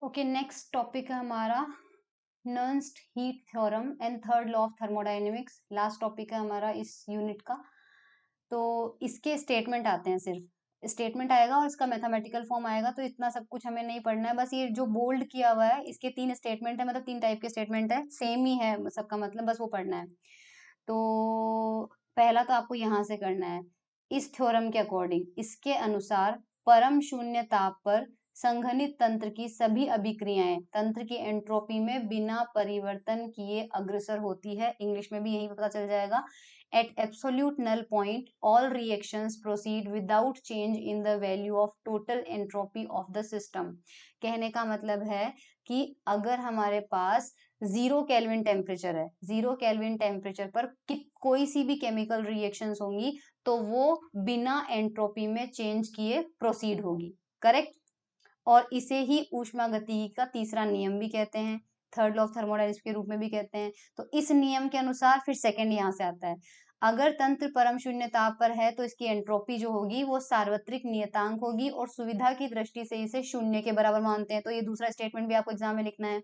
Okay, next topic है हमारा Nernst heat theorem and third law of thermodynamics. Last topic है हमारा इस यूनिट का। तो इसके स्टेटमेंट आते हैं, सिर्फ स्टेटमेंट आएगा और इसका मैथमेटिकल फॉर्म आएगा। तो इतना सब कुछ हमें नहीं पढ़ना है, बस ये जो बोल्ड किया हुआ है इसके 3 स्टेटमेंट है, मतलब 3 टाइप के स्टेटमेंट है, सेम ही है सबका मतलब, बस वो पढ़ना है। तो पहला तो आपको यहाँ से करना है, इस थ्योरम के अकॉर्डिंग, इसके अनुसार परम शून्य ताप पर संघनित तंत्र की सभी अभिक्रियाएं तंत्र की एंट्रोपी में बिना परिवर्तन किए अग्रसर होती है। इंग्लिश में भी यही पता चल जाएगा। At absolute null point, all reactions proceed without change in the value of total entropy of the system। कहने का मतलब है कि अगर हमारे पास 0 केल्विन टेम्परेचर है, 0 केल्विन टेम्परेचर पर कोई सी भी केमिकल रिएक्शंस होंगी तो वो बिना एंट्रोपी में चेंज किए प्रोसीड होगी। करेक्ट। और इसे ही ऊष्मागतिकी का तीसरा नियम भी कहते हैं, थर्ड लॉ ऑफ थर्मोडायनेमिक्स के रूप में भी कहते हैं। तो इस नियम के अनुसार फिर सेकंड यहां से आता है, अगर तंत्र परम शून्य ताप पर है तो इसकी एंट्रोपी जो होगी वो सार्वत्रिक नियतांक होगी और सुविधा की दृष्टि से इसे शून्य के बराबर मानते हैं। तो ये दूसरा स्टेटमेंट भी आपको एग्जाम में लिखना है।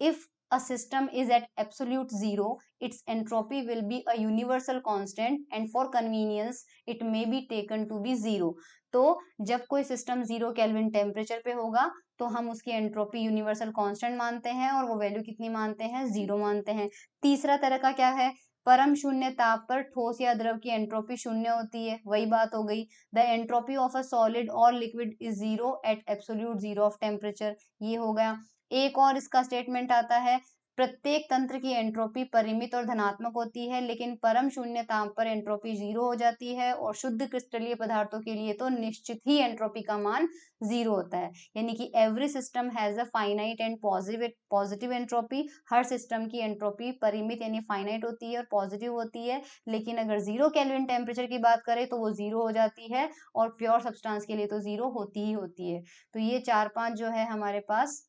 If a system is at absolute zero, its entropy will be a universal constant and for convenience it may be taken to be zero। तो जब कोई सिस्टम 0 केल्विन टेम्परेचर पे होगा तो हम उसकी एंट्रोपी यूनिवर्सल कांस्टेंट मानते हैं और वो वैल्यू कितनी मानते हैं, 0 मानते हैं। तीसरा तरह का क्या है, परम शून्य ताप पर ठोस या द्रव की एंट्रोपी शून्य होती है, वही बात हो गई। The entropy of a solid और liquid is 0 at absolute 0 of temperature, ये हो गया। एक और इसका स्टेटमेंट आता है, प्रत्येक तंत्र की एंट्रोपी परिमित और धनात्मक होती है लेकिन परम शून्य ताप पर एंट्रोपी 0 हो जाती है और शुद्ध क्रिस्टलीय पदार्थों के लिए तो निश्चित ही एंट्रोपी का मान 0 होता है। यानी कि every system has a finite and positive entropy. Her system की एंट्रोपी परिमित यानी फाइनाइट होती है और पॉजिटिव होती है, लेकिन अगर 0 केल्विन टेम्परेचर की बात करें तो वो 0 हो जाती है और प्योर सब्सटेंस के लिए तो 0 होती ही होती है। तो ये 4-5 जो है हमारे पास,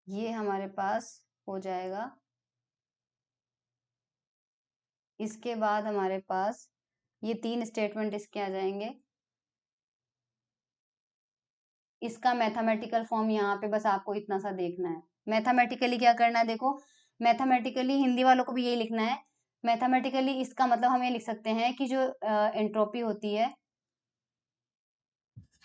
ये हमारे पास हो जाएगा। इसके बाद हमारे पास ये 3 स्टेटमेंट इसके आ जाएंगे। इसका मैथमेटिकल फॉर्म यहाँ पे बस आपको इतना सा देखना है। मैथमेटिकली क्या करना है, देखो, मैथमेटिकली हिंदी वालों को भी यही लिखना है। मैथमेटिकली इसका मतलब हम ये लिख सकते हैं कि जो एंट्रोपी होती है,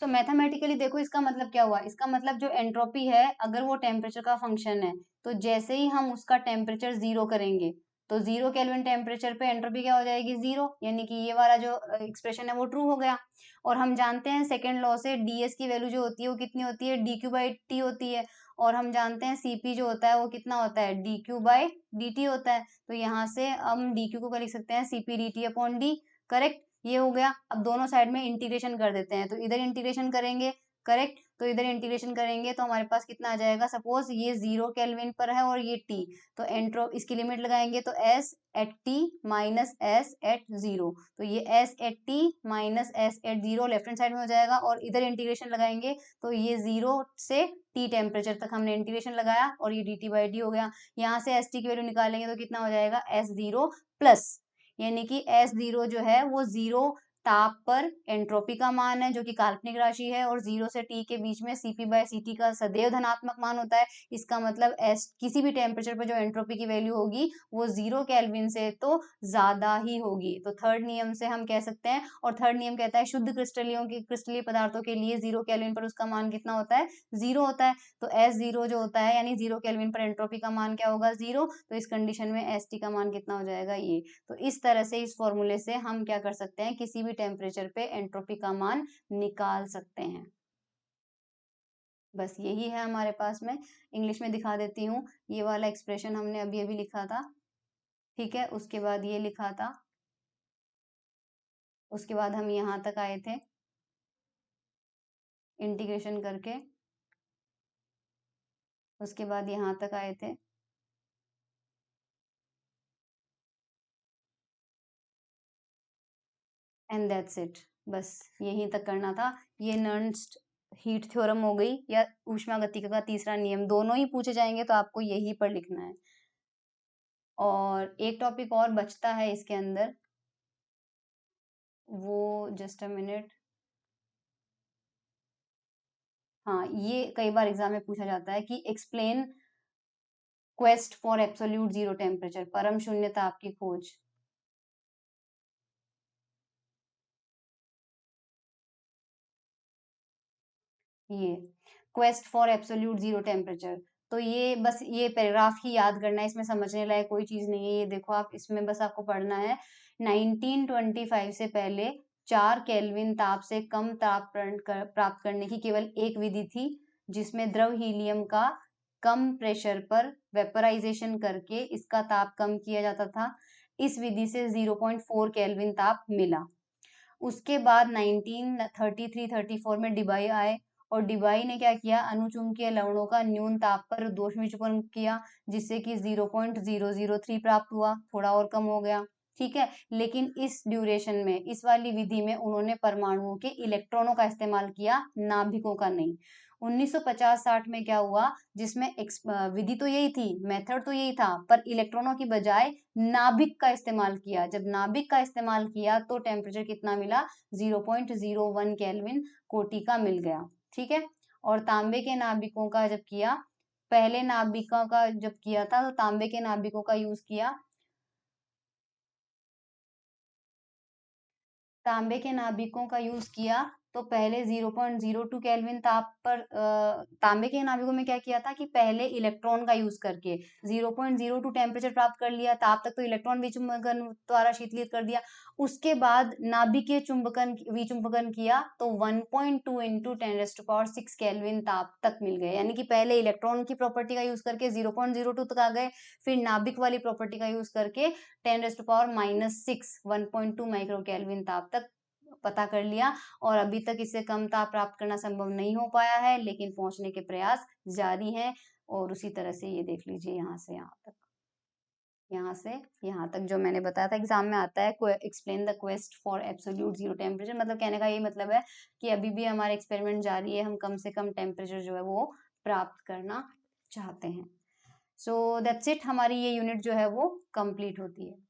तो मैथमेटिकली देखो इसका मतलब क्या हुआ, इसका मतलब जो एंट्रोपी है अगर वो टेम्परेचर का फंक्शन है तो जैसे ही हम उसका टेम्परेचर 0 करेंगे तो 0 केल्विन टेम्परेचर पे एंट्रोपी क्या हो जाएगी, 0। यानी कि ये वाला जो एक्सप्रेशन है वो ट्रू हो गया। और हम जानते हैं सेकेंड लॉ से डीएस की वैल्यू जो होती है वो कितनी होती है, डी क्यू बाई टी होती है। और हम जानते हैं सीपी जो होता है वो कितना होता है, D Q by D T होता है। तो यहाँ से हम डी क्यू को क्या लिख सकते हैं, CP D T upon D. Correct, ये हो गया। अब दोनों साइड में इंटीग्रेशन कर देते हैं, तो इधर इंटीग्रेशन करेंगे। करेक्ट, तो इधर इंटीग्रेशन करेंगे तो हमारे पास कितना आ जाएगा, सपोज ये 0 केल्विन पर है और ये टी, तो एंट्रो इसकी लिमिट लगाएंगे तो s at t minus s at 0। तो ये s at t minus s at 0 left hand side में हो जाएगा और इधर इंटीग्रेशन लगाएंगे तो ये 0 से टी टेम्परेचर तक हमने इंटीग्रेशन लगाया और ये डी टी बाई डी हो गया। यहाँ से एस टी की वैल्यू निकालेंगे तो कितना हो जाएगा, एस 0 प्लस, यानी कि S0 जो है वो 0 ताप पर एंट्रोपी का मान है जो कि काल्पनिक राशि है और 0 से t के बीच में Cp बाय Ct का सदैव धनात्मक मान होता है। इसका मतलब S किसी भी टेम्परेचर पर जो एंट्रोपी की वैल्यू होगी वो 0 केल्विन से तो ज्यादा ही होगी। तो थर्ड नियम से हम कह सकते हैं, और थर्ड नियम कहता है शुद्ध क्रिस्टलीय पदार्थों के लिए 0 केल्विन पर उसका मान कितना होता है, 0 होता है। तो S0 जो होता है यानी 0 केल्विन पर एंट्रोपी का मान क्या होगा, 0। तो इस कंडीशन में ST का मान कितना हो जाएगा, ये। तो इस तरह से इस फॉर्मूले से हम क्या कर सकते हैं, किसी भी टेम्परेचर पे एंट्रोपी का मान निकाल सकते हैं। बस यही है हमारे पास में। इंग्लिश में दिखा देती हूँ, ये वाला एक्सप्रेशन हमने अभी अभी लिखा था, ठीक है। उसके बाद ये लिखा था, उसके बाद हम यहाँ तक आए थे इंटीग्रेशन करके, उसके बाद यहाँ तक आए थे, एंड दैट्स इट। बस यहीं तक करना था। ये नर्न्स्ट हीट थ्योरम हो गई या ऊष्मागतिकी का तीसरा नियम, दोनों ही पूछे जाएंगे तो आपको यही पर लिखना है। और एक टॉपिक और बचता है इसके अंदर, वो जस्ट अ मिनट, हाँ, ये कई बार एग्जाम में पूछा जाता है कि explain quest for absolute zero temperature, परम शून्य ताप की खोज। ये quest for absolute zero temperature, तो ये बस ये पैराग्राफ ही याद करना है, इसमें समझने लायक कोई चीज नहीं है। ये देखो आप, इसमें बस आपको पढ़ना है 1925 से पहले 4 केल्विन ताप से कम ताप प्राप्त करने की केवल एक विधि थी, जिसमें द्रव हीलियम का कम प्रेशर पर वेपराइजेशन करके इसका ताप कम किया जाता था। इस विधि से 0.4 केल्विन ताप मिला। उसके बाद 1933-34 में डिबाई आए, और डिबाई ने क्या किया, अणुचुंबकीय लवणों का न्यून ताप पर दोष विचूपन किया, जिससे कि 0.003 प्राप्त हुआ, थोड़ा और कम हो गया। ठीक है, लेकिन इस ड्यूरेशन में, इस वाली विधि में उन्होंने परमाणुओं के इलेक्ट्रॉनों का इस्तेमाल किया, नाभिकों का नहीं। 1950-60 में क्या हुआ, जिसमें विधि तो यही थी, मेथड तो यही था, पर इलेक्ट्रॉनों की बजाय नाभिक का इस्तेमाल किया। जब नाभिक का इस्तेमाल किया तो टेम्परेचर कितना मिला, 0.01 केल्विन कोटि का मिल गया। ठीक है, और तांबे के नाभिकों का जब किया, पहले नाभिकों का जब किया था तो तांबे के नाभिकों का यूज किया, तांबे के नाभिकों का यूज किया तो पहले 0.02 केल्विन ताप पर तांबे के नाभिकों में क्या किया था कि पहले इलेक्ट्रॉन का यूज करके 0.02 टेम्परेचर प्राप्त कर लिया, ताप तक तो इलेक्ट्रॉन विचुंबकन द्वारा शीतलित कर दिया। उसके बाद नाभिकीय चुंबकन विचुंबकन किया तो 1.2 इंटू 10⁶ केल्विन ताप तक मिल गए। यानी कि पहले इलेक्ट्रॉन की प्रॉपर्टी का यूज करके 0.02 तक आ गए, फिर नाभिक वाली प्रॉपर्टी का यूज करके 10⁻⁻6 1.2 माइक्रो केल्विन ताप तक पता कर लिया। और अभी तक इससे कम ताप प्राप्त करना संभव नहीं हो पाया है, लेकिन पहुंचने के प्रयास जारी हैं। और उसी तरह से ये देख लीजिए, यहाँ से यहाँ तक, यहाँ से यहाँ तक जो मैंने बताया था, एग्जाम में आता है explain the quest for absolute zero temperature, मतलब कहने का यही मतलब है कि अभी भी हमारा एक्सपेरिमेंट जारी है, हम कम से कम टेम्परेचर जो है वो प्राप्त करना चाहते हैं। सो दैट्स इट, हमारी ये यूनिट जो है वो कंप्लीट होती है।